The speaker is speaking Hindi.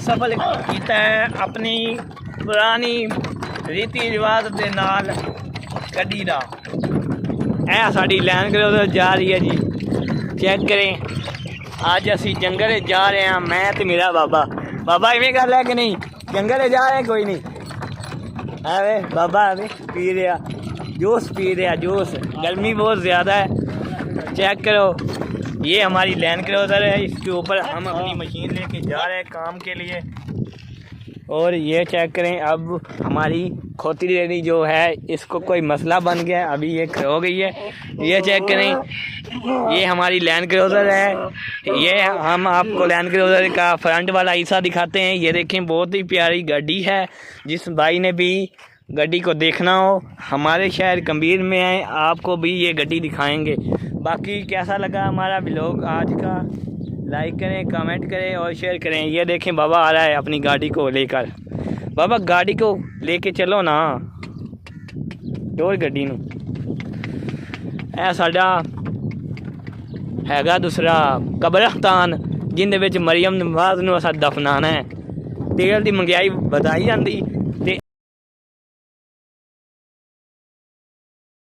ਸਫਲ ਕੀਤਾ ਹੈ ਆਪਣੀ ਪੁਰਾਣੀ ਰੀਤੀ ਰਿਵਾਜ ਦੇ ਨਾਲ ਗੱਡੀ ਦਾ। ਇਹ ਸਾਡੀ ਲੈਂਡ ਕਰੂਜ਼ਰ ਜਾ ਰਹੀ ਹੈ ਜੀ, ਚੈੱਕ ਕਰੇ। ਅੱਜ ਅਸੀਂ ਜੰਗਲ ਜਾ ਰਹੇ ਹਾਂ, ਮੈਂ ਤੇ ਮੇਰਾ ਬਾਬਾ ਇਵੇਂ ਗੱਲ ਹੈ ਕਿ ਨਹੀਂ? ਜੰਗਲ ਜਾ ਰਹੇ ਕੋਈ ਨਹੀਂ, ਐਵੇਂ ਬਾਬਾ ਐਵੇਂ पी रहा जूस, पी रहा जूस। गर्मी बहुत ज़्यादा है, चेक करो। ये हमारी लैंड क्रूज़र है, इसके ऊपर हम अपनी मशीन लेके जा रहे हैं काम के लिए। और ये चेक करें, अब हमारी खोती रेडी जो है इसको कोई मसला बन गया है, अभी ये हो गई है। ये चेक करें, ये हमारी लैंड क्रूज़र है। ये हम आपको लैंड क्रूज़र का फ्रंट वाला हिस्सा दिखाते हैं। ये देखें, बहुत ही प्यारी गाड़ी है। जिस भाई ने भी गड्डी को देखना हो, हमारे शहर कम्बीर में आए, आपको भी ये गड्डी दिखाएंगे। बाकी कैसा लगा हमारा व्लॉग आज का, लाइक करें, कमेंट करें और शेयर करें। ये देखें, बाबा आ रहा है अपनी गाड़ी को लेकर। बाबा गाड़ी को लेके चलो ना, डोर गड्डी नूं। ਇਹ ਸਾਡਾ ਹੈਗਾ ਦੂਸਰਾ ਕਬਰਸਤਾਨ, ਜਿੰਦੇ ਵਿੱਚ ਮਰੀਮ ਨਵਾਜ਼ ਨੂੰ ਅਸਾਂ ਦਫਨਾਣਾ ਹੈ। ਤੇਲ ਦੀ ਮਹਿੰਗਾਈ ਵਧਾਈ ਜਾਂਦੀ